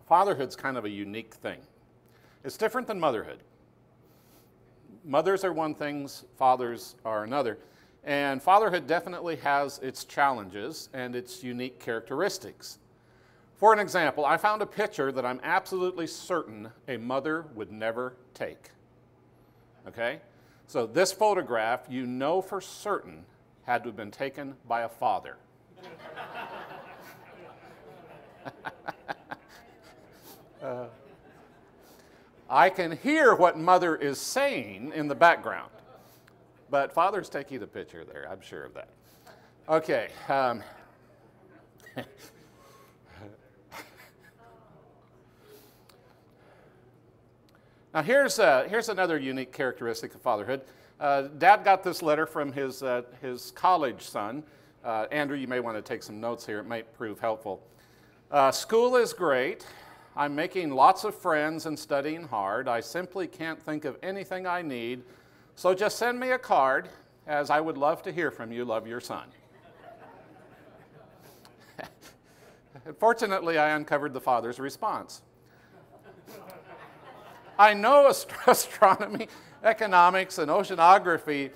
Fatherhood's kind of a unique thing. It's different than motherhood. Mothers are one thing, fathers are another. And fatherhood definitely has its challenges and its unique characteristics. For an example, I found a picture that I'm absolutely certain a mother would never take. Okay? So this photograph, you know for certain, had to have been taken by a father. I can hear what mother is saying in the background, but father's taking the picture there, I'm sure of that. Okay. Now here's another unique characteristic of fatherhood. Dad got this letter from his college son. Andrew, you may want to take some notes here. It might prove helpful. School is great. I'm making lots of friends and studying hard. I simply can't think of anything I need, so just send me a card, as I would love to hear from you. Love, your son. Fortunately, I uncovered the father's response. I know astronomy, economics, and oceanography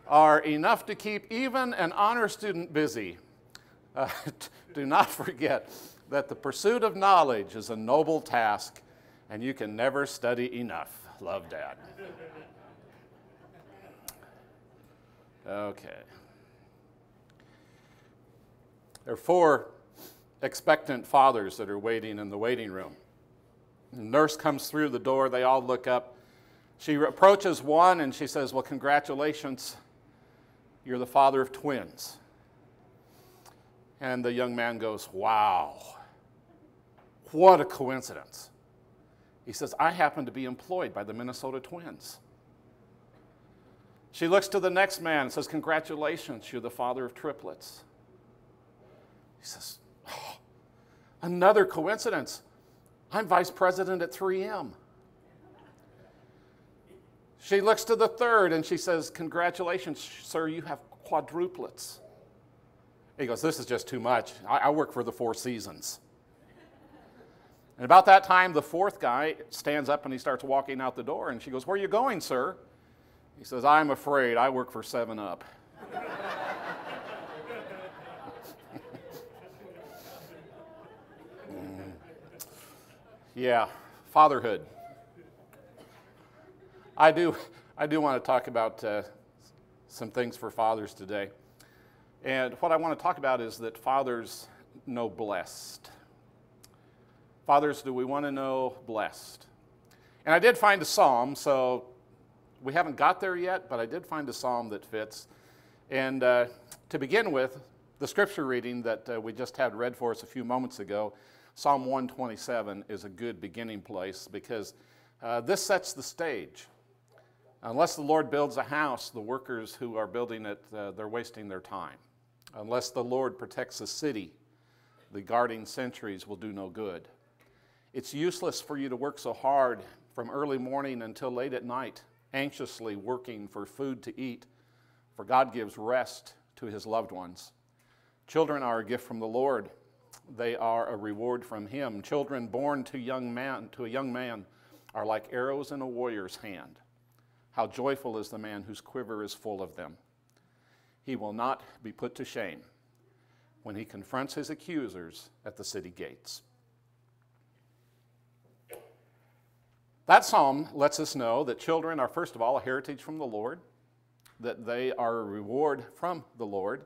are enough to keep even an honor student busy. Do not forget that the pursuit of knowledge is a noble task, and you can never study enough. Love, Dad. Okay. There are 4 expectant fathers that are waiting in the waiting room. The nurse comes through the door. They all look up. She approaches one and she says, "Well, congratulations. You're the father of twins." And the young man goes, "Wow, what a coincidence." He says, "I happen to be employed by the Minnesota Twins." She looks to the next man and says, "Congratulations, you're the father of triplets." He says, "Oh, another coincidence. I'm vice president at 3M. She looks to the third and she says, "Congratulations, sir, you have quadruplets." He goes, "This is just too much. I work for the Four Seasons." And about that time, the fourth guy stands up and he starts walking out the door, and she goes, "Where are you going, sir?" He says, "I'm afraid I work for 7-Up." Yeah, fatherhood. I do want to talk about some things for fathers today. And what I want to talk about is that fathers know blessed. Fathers, do we want to know blessed? And I did find a psalm, so we haven't got there yet, but I did find a psalm that fits. And to begin with, the scripture reading that we just had read for us a few moments ago, Psalm 127, is a good beginning place because this sets the stage. Unless the Lord builds a house, the workers who are building it, they're wasting their time. Unless the Lord protects a city, the guarding sentries will do no good. It's useless for you to work so hard from early morning until late at night, anxiously working for food to eat, for God gives rest to his loved ones. Children are a gift from the Lord. They are a reward from him. Children born to a young man are like arrows in a warrior's hand. How joyful is the man whose quiver is full of them. He will not be put to shame when he confronts his accusers at the city gates. That psalm lets us know that children are, first of all, a heritage from the Lord, that they are a reward from the Lord,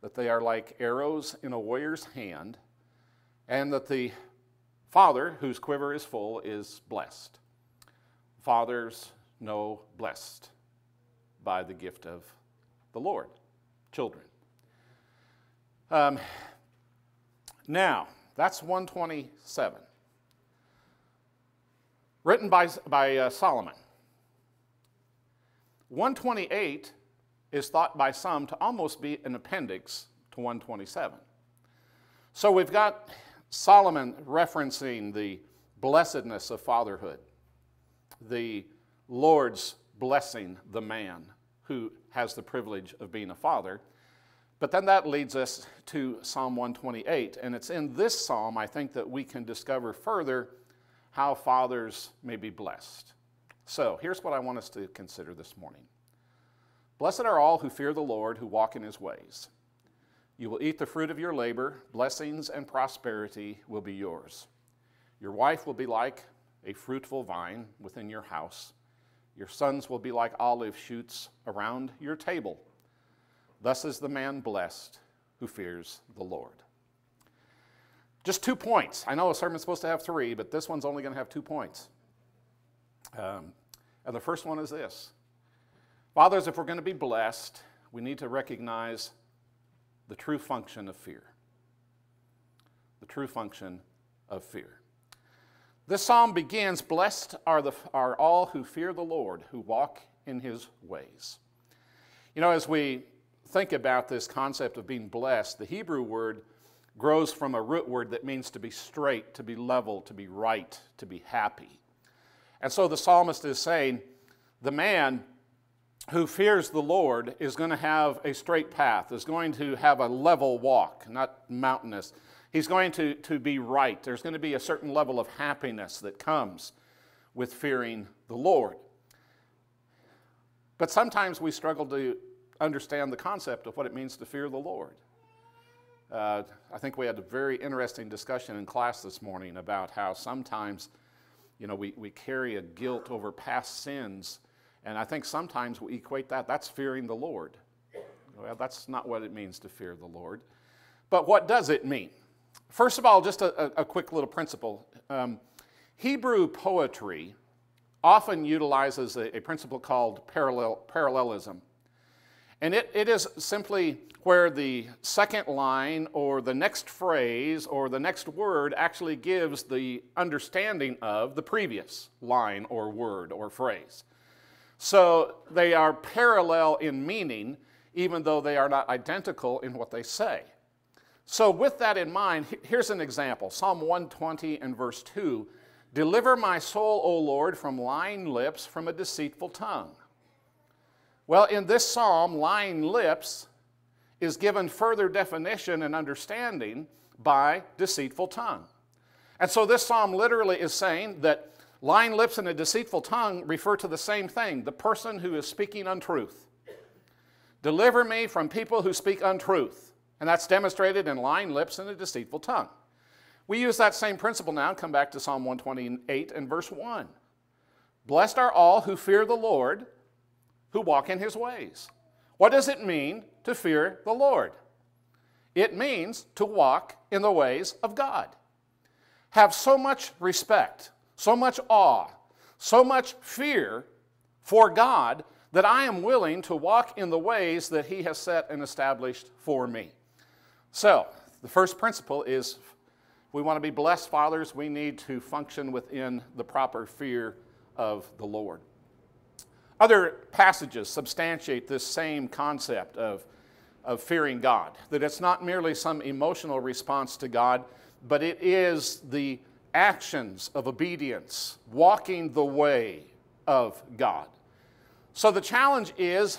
that they are like arrows in a warrior's hand, and that the father, whose quiver is full, is blessed. Fathers know blessed by the gift of the Lord, children. Now, that's 127. Written by Solomon. 128 is thought by some to almost be an appendix to 127. So we've got Solomon referencing the blessedness of fatherhood, the Lord's blessing the man who has the privilege of being a father. But then that leads us to Psalm 128, and it's in this psalm, I think, that we can discover further how fathers may be blessed. So here's what I want us to consider this morning. Blessed are all who fear the Lord, who walk in his ways. You will eat the fruit of your labor. Blessings and prosperity will be yours. Your wife will be like a fruitful vine within your house. Your sons will be like olive shoots around your table. Thus is the man blessed who fears the Lord. Just 2 points. I know a sermon's supposed to have 3, but this one's only going to have 2 points. And the first one is this. Fathers, if we're going to be blessed, we need to recognize the true function of fear. The true function of fear. This psalm begins, blessed are all who fear the Lord, who walk in his ways. You know, as we think about this concept of being blessed, the Hebrew word grows from a root word that means to be straight, to be level, to be right, to be happy. And so the psalmist is saying, the man who fears the Lord is going to have a straight path, is going to have a level walk, not mountainous. He's going to be right. There's going to be a certain level of happiness that comes with fearing the Lord. But sometimes we struggle to understand the concept of what it means to fear the Lord. I think we had a very interesting discussion in class this morning about how sometimes, you know, we carry a guilt over past sins, and I think sometimes we equate that's fearing the Lord. Well, that's not what it means to fear the Lord. But what does it mean? First of all, just a quick little principle. Hebrew poetry often utilizes a principle called parallelism. And it is simply where the second line or the next phrase or the next word actually gives the understanding of the previous line or word or phrase. So they are parallel in meaning, even though they are not identical in what they say. So with that in mind, here's an example. Psalm 120 and verse 2, deliver my soul, O Lord, from lying lips, from a deceitful tongue. Well, in this psalm, lying lips is given further definition and understanding by deceitful tongue. And so this psalm literally is saying that lying lips and a deceitful tongue refer to the same thing, the person who is speaking untruth. Deliver me from people who speak untruth. And that's demonstrated in lying lips and a deceitful tongue. We use that same principle now and come back to Psalm 128 and verse 1. Blessed are all who fear the Lord, who walk in his ways. What does it mean to fear the Lord? It means to walk in the ways of God. Have so much respect, so much awe, so much fear for God that I am willing to walk in the ways that he has set and established for me. So, the first principle is if we want to be blessed fathers, we need to function within the proper fear of the Lord. Other passages substantiate this same concept of fearing God, that it's not merely some emotional response to God, but it is the actions of obedience, walking the way of God. So the challenge is,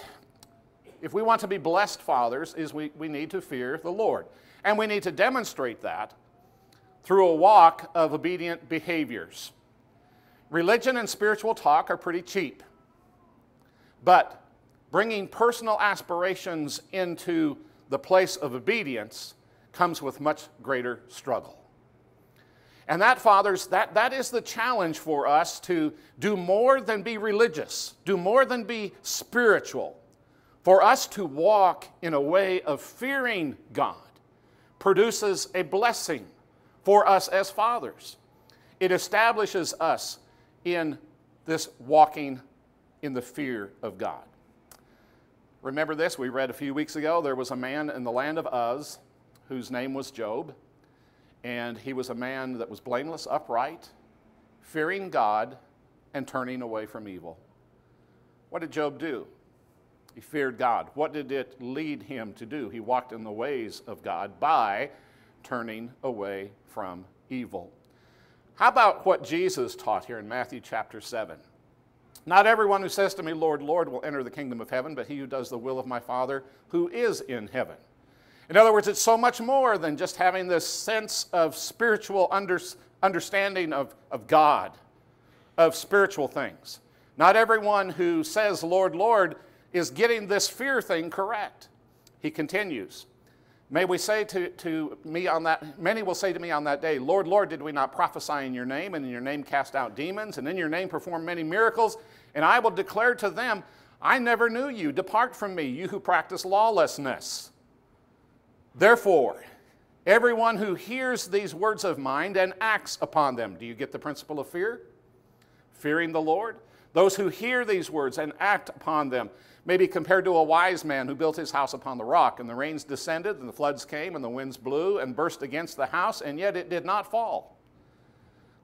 if we want to be blessed fathers, is we need to fear the Lord. And we need to demonstrate that through a walk of obedient behaviors. Religion and spiritual talk are pretty cheap. But bringing personal aspirations into the place of obedience comes with much greater struggle. And that, fathers, that is the challenge for us, to do more than be religious, do more than be spiritual. For us to walk in a way of fearing God produces a blessing for us as fathers. It establishes us in this walking in the fear of God. Remember this, we read a few weeks ago, there was a man in the land of Uz whose name was Job, and he was a man that was blameless, upright, fearing God, and turning away from evil. What did Job do? He feared God. What did it lead him to do? He walked in the ways of God by turning away from evil. How about what Jesus taught here in Matthew chapter 7? Not everyone who says to me, Lord, Lord, will enter the kingdom of heaven, but he who does the will of my Father who is in heaven. In other words, it's so much more than just having this sense of spiritual understanding of God, of spiritual things. Not everyone who says, Lord, Lord, is getting this fear thing correct. He continues, many will say to me on that day, Lord, Lord, did we not prophesy in your name, and in your name cast out demons, and in your name perform many miracles? And I will declare to them, I never knew you. Depart from me, you who practice lawlessness. Therefore, everyone who hears these words of mine and acts upon them. Do you get the principle of fear? Fearing the Lord. Those who hear these words and act upon them may be compared to a wise man who built his house upon the rock, and the rains descended, and the floods came, and the winds blew and burst against the house, and yet it did not fall,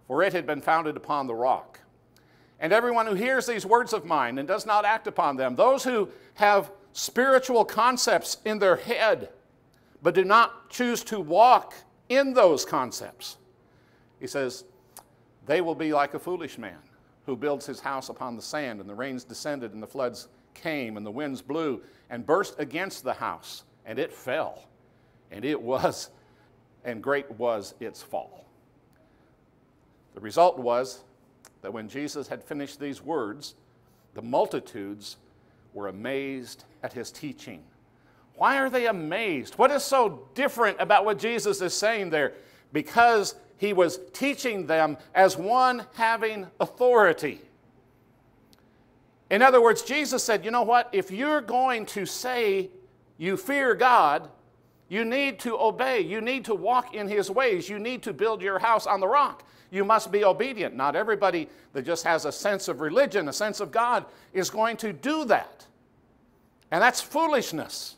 for it had been founded upon the rock. And everyone who hears these words of mine and does not act upon them, those who have spiritual concepts in their head, but do not choose to walk in those concepts, he says, they will be like a foolish man who builds his house upon the sand, and the rains descended, and the floods came, and the winds blew and burst against the house, and it fell, and great was its fall. The result was that when Jesus had finished these words, the multitudes were amazed at his teaching. Why are they amazed? What is so different about what Jesus is saying there? Because he was teaching them as one having authority. In other words, Jesus said, you know what? If you're going to say you fear God, you need to obey. You need to walk in his ways. You need to build your house on the rock. You must be obedient. Not everybody that just has a sense of religion, a sense of God, is going to do that. And that's foolishness.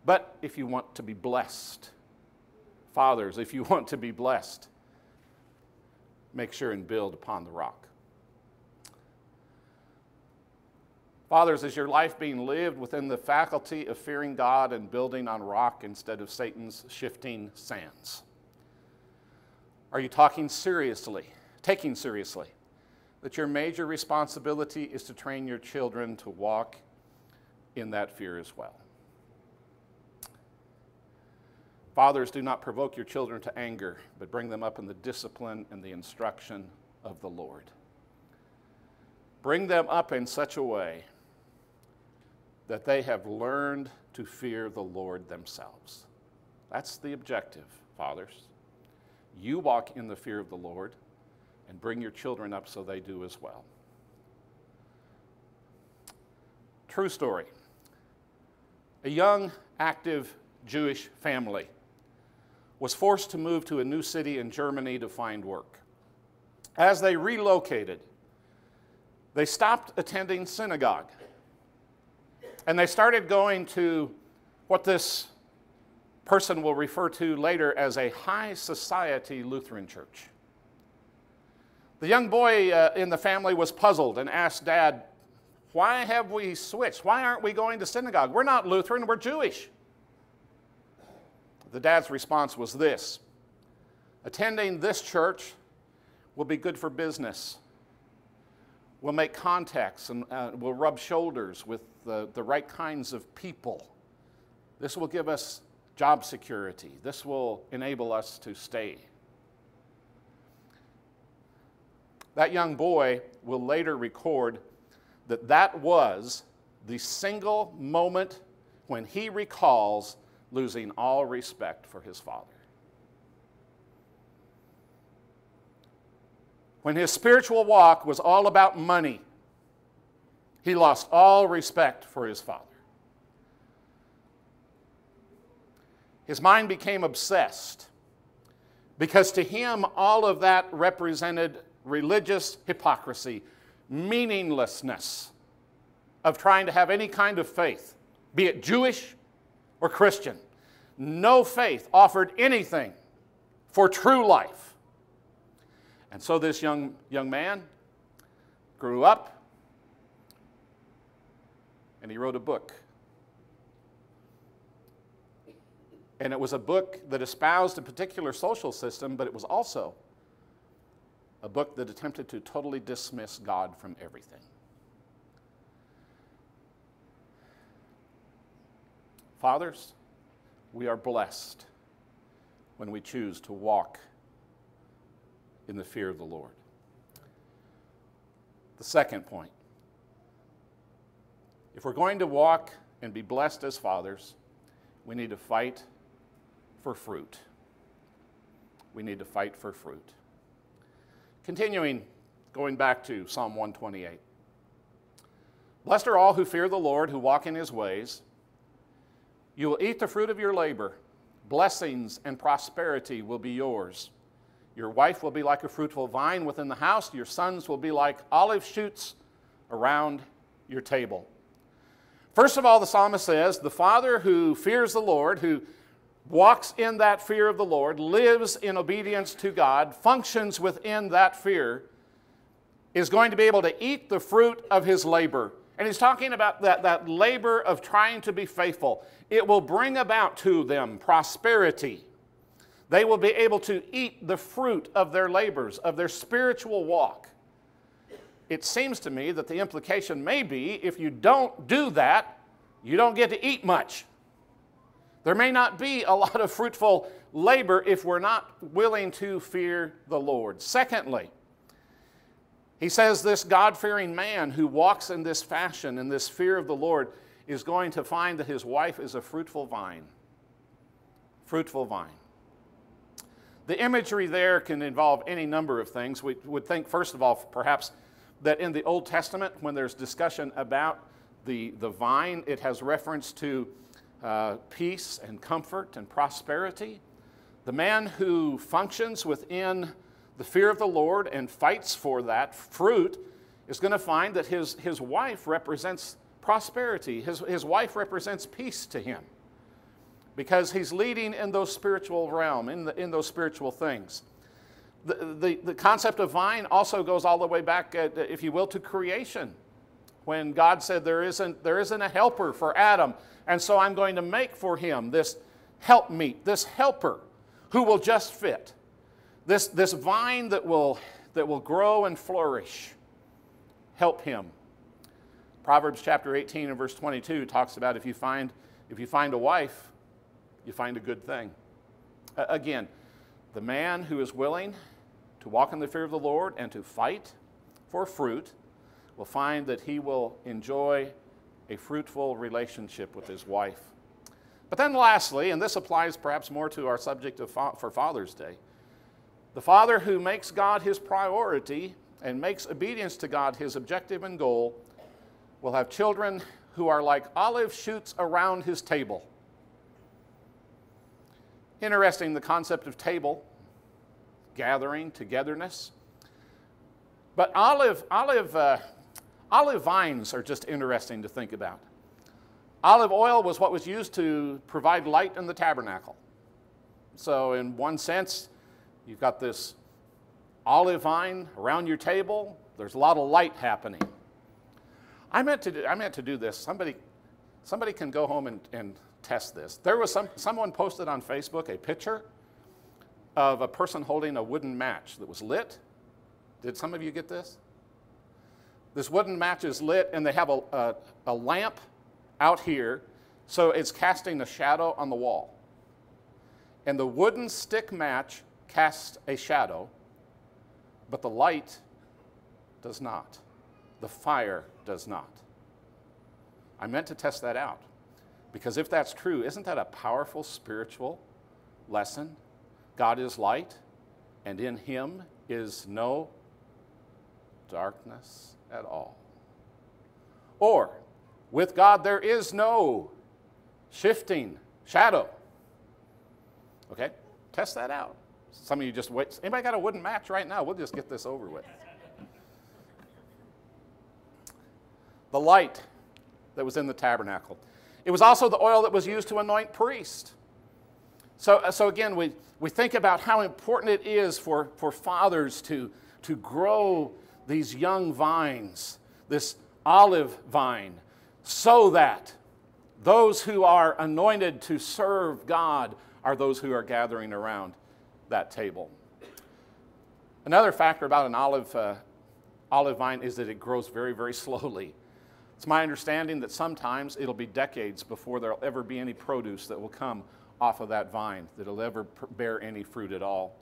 But if you want to be blessed, fathers, if you want to be blessed, make sure and build upon the rock. Fathers, is your life being lived within the faculty of fearing God and building on rock instead of Satan's shifting sands? Are you taking seriously that your major responsibility is to train your children to walk in that fear as well? Fathers, do not provoke your children to anger, but bring them up in the discipline and the instruction of the Lord. Bring them up in such a way that they have learned to fear the Lord themselves. That's the objective, fathers. You walk in the fear of the Lord and bring your children up so they do as well. True story. A young, active Jewish family was forced to move to a new city in Germany to find work. As they relocated, they stopped attending synagogue, and they started going to what this person will refer to later as a high society Lutheran church. The young boy in the family was puzzled and asked Dad, why have we switched? Why aren't we going to synagogue? We're not Lutheran, we're Jewish. The dad's response was this: attending this church will be good for business. We'll make contacts and we'll rub shoulders with the right kinds of people. This will give us job security. This will enable us to stay. That young boy will later record that that was the single moment when he recalls losing all respect for his father. When his spiritual walk was all about money, he lost all respect for his father. His mind became obsessed because to him all of that represented religious hypocrisy, meaninglessness of trying to have any kind of faith, be it Jewish or Christian. No faith offered anything for true life. And so this young man grew up, and he wrote a book. And it was a book that espoused a particular social system, but it was also a book that attempted to totally dismiss God from everything. Fathers, we are blessed when we choose to walk in the fear of the Lord. The second point, if we're going to walk and be blessed as fathers, we need to fight for fruit. We need to fight for fruit. Continuing, going back to Psalm 128. Blessed are all who fear the Lord, who walk in his ways. You will eat the fruit of your labor. Blessings and prosperity will be yours. Your wife will be like a fruitful vine within the house. Your sons will be like olive shoots around your table. First of all, the psalmist says, the father who fears the Lord, who walks in that fear of the Lord, lives in obedience to God, functions within that fear, is going to be able to eat the fruit of his labor. And he's talking about that labor of trying to be faithful. It will bring about to them prosperity. They will be able to eat the fruit of their labors, of their spiritual walk. It seems to me that the implication may be if you don't do that, you don't get to eat much. There may not be a lot of fruitful labor if we're not willing to fear the Lord. Secondly, he says this God-fearing man who walks in this fashion, in this fear of the Lord, is going to find that his wife is a fruitful vine. Fruitful vine. The imagery there can involve any number of things. We would think, first of all, perhaps, that in the Old Testament, when there's discussion about the vine, it has reference to peace and comfort and prosperity. The man who functions within the fear of the Lord and fights for that fruit is going to find that his wife represents prosperity. His wife represents peace to him because he's leading in those spiritual realm, in those spiritual things. The concept of vine also goes all the way back, if you will, to creation. When God said there isn't a helper for Adam, and so I'm going to make for him this helpmeet, this helper who will just fit. This vine that will grow and flourish. Help him. Proverbs chapter 18 and verse 22 talks about if you find a wife, you find a good thing. Again, the man who is willing to walk in the fear of the Lord and to fight for fruit will find that he will enjoy a fruitful relationship with his wife. But then lastly, and this applies perhaps more to our subject for Father's Day, the father who makes God his priority and makes obedience to God his objective and goal will have children who are like olive shoots around his table. Interesting, the concept of table, gathering, togetherness. But olive vines are just interesting to think about. Olive oil was what was used to provide light in the tabernacle. So in one sense, you've got this olive vine around your table. There's a lot of light happening. I meant to do this. Somebody can go home and test this. There was someone posted on Facebook a picture of a person holding a wooden match that was lit. Did some of you get this? This wooden match is lit, and they have a lamp out here, so it's casting a shadow on the wall. And the wooden stick match casts a shadow, but the light does not. The fire does not. I meant to test that out, because if that's true, isn't that a powerful spiritual lesson? God is light, and in him is no darkness at all. Or, with God there is no shifting shadow. Okay, test that out. Some of you just wait. Anybody got a wooden match right now? We'll just get this over with. The light that was in the tabernacle. It was also the oil that was used to anoint priests. So again, we think about how important it is for fathers to grow these young vines, this olive vine, so that those who are anointed to serve God are those who are gathering around that table. Another factor about an olive vine is that it grows very, very slowly. It's my understanding that sometimes it'll be decades before there'll ever be any produce that will come off of that vine that will ever bear any fruit at all.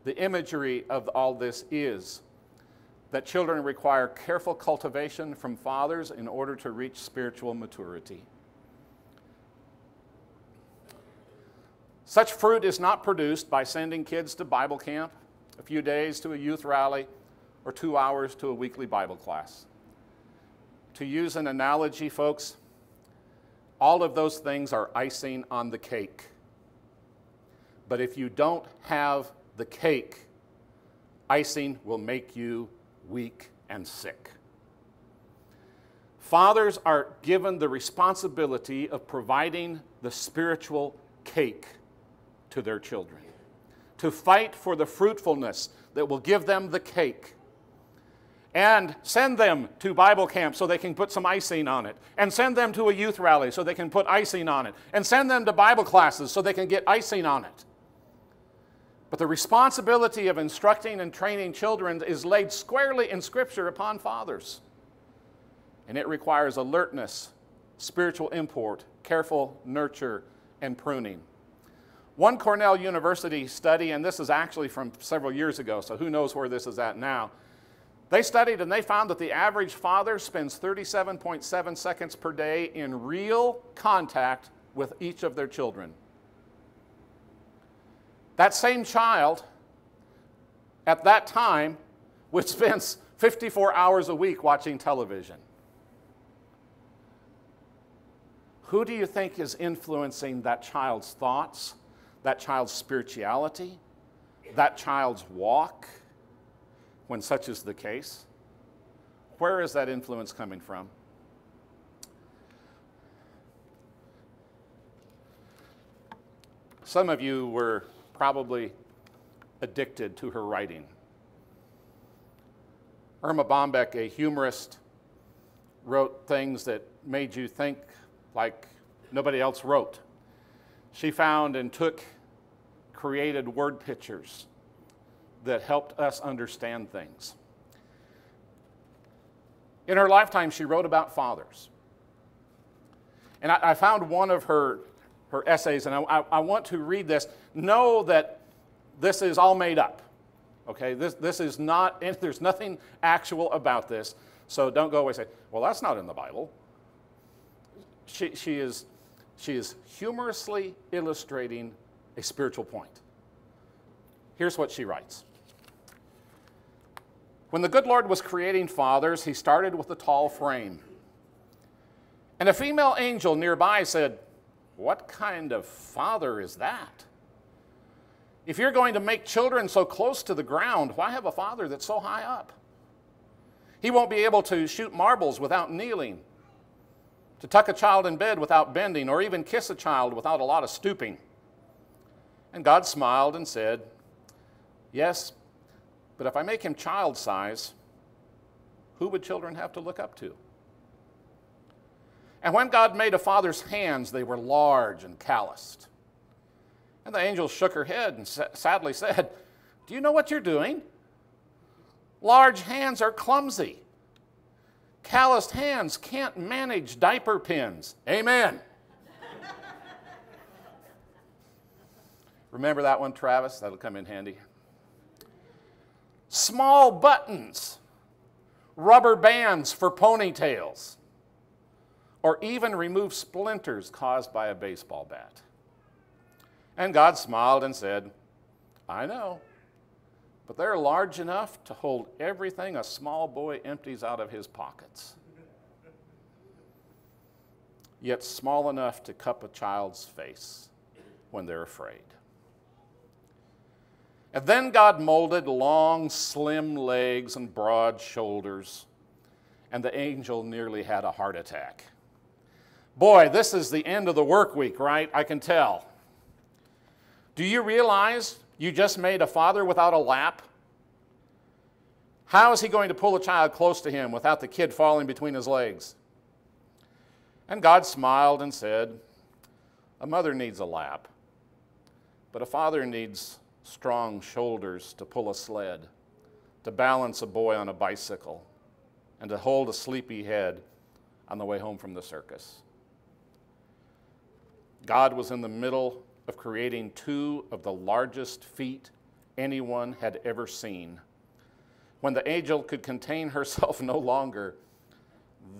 The imagery of all this is that children require careful cultivation from fathers in order to reach spiritual maturity. Such fruit is not produced by sending kids to Bible camp, a few days to a youth rally, or 2 hours to a weekly Bible class. To use an analogy, folks, all of those things are icing on the cake. But if you don't have the cake, icing will make you weak and sick. Fathers are given the responsibility of providing the spiritual cake to their children, to fight for the fruitfulness that will give them the cake, and send them to Bible camp so they can put some icing on it, and send them to a youth rally so they can put icing on it, and send them to Bible classes so they can get icing on it. But the responsibility of instructing and training children is laid squarely in Scripture upon fathers. And it requires alertness, spiritual import, careful nurture, and pruning. One Cornell University study, and this is actually from several years ago, so who knows where this is at now. They studied and they found that the average father spends 37.7 seconds per day in real contact with each of their children. That same child, at that time, would spend 54 hours a week watching television. Who do you think is influencing that child's thoughts, that child's spirituality, that child's walk, when such is the case? Where is that influence coming from? Some of you were probably addicted to her writing. Irma Bombeck, a humorist, wrote things that made you think like nobody else wrote. She found and created word pictures that helped us understand things. In her lifetime, she wrote about fathers. And I found one of her essays, and I want to read this. Know that this is all made up, okay? This is not, there's nothing actual about this, so don't go away and say, well, that's not in the Bible. She is humorously illustrating a spiritual point. Here's what she writes. When the good Lord was creating fathers, he started with a tall frame. And a female angel nearby said, "What kind of father is that? If you're going to make children so close to the ground, why have a father that's so high up? He won't be able to shoot marbles without kneeling, to tuck a child in bed without bending, or even kiss a child without a lot of stooping." And God smiled and said, "Yes, but if I make him child size, who would children have to look up to?" And when God made a father's hands, they were large and calloused. And the angel shook her head and sadly said, "Do you know what you're doing? Large hands are clumsy. Calloused hands can't manage diaper pins." Amen. Remember that one, Travis? That'll come in handy. Small buttons, rubber bands for ponytails, or even remove splinters caused by a baseball bat. And God smiled and said, "I know, but they're large enough to hold everything a small boy empties out of his pockets, yet small enough to cup a child's face when they're afraid." And then God molded long, slim legs and broad shoulders, and the angel nearly had a heart attack. Boy, this is the end of the work week, right? I can tell. Do you realize you just made a father without a lap? How is he going to pull a child close to him without the kid falling between his legs? And God smiled and said, "A mother needs a lap, but a father needs strong shoulders to pull a sled, to balance a boy on a bicycle, and to hold a sleepy head on the way home from the circus." God was in the middle of creating two of the largest feet anyone had ever seen. When the angel could contain herself no longer,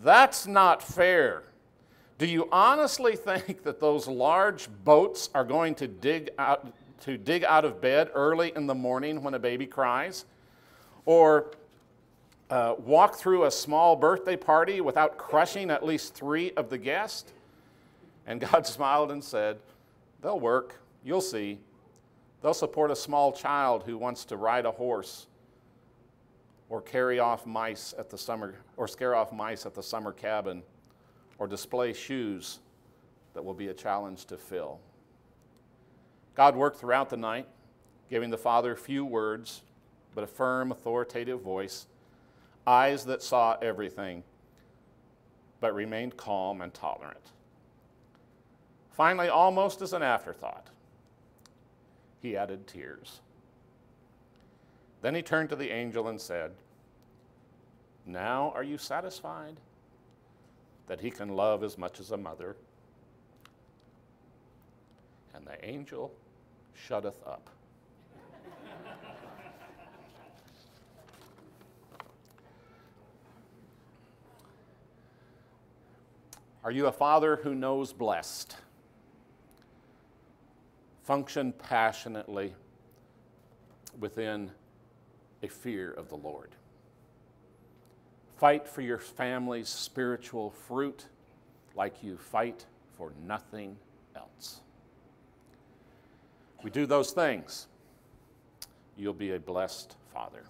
"That's not fair. Do you honestly think that those large boats are going to dig out of bed early in the morning when a baby cries? Or walk through a small birthday party without crushing at least 3 of the guests?" And God smiled and said, "They'll work. You'll see. They'll support a small child who wants to ride a horse or scare off mice at the summer cabin, or display shoes that will be a challenge to fill." God worked throughout the night, giving the Father few words, but a firm, authoritative voice, eyes that saw everything, but remained calm and tolerant. Finally, almost as an afterthought, he added tears. Then he turned to the angel and said, "Now are you satisfied that he can love as much as a mother?" And the angel shutteth up. Are you a father who knows blessed? Function passionately within a fear of the Lord. Fight for your family's spiritual fruit like you fight for nothing else. We do those things, you'll be a blessed father.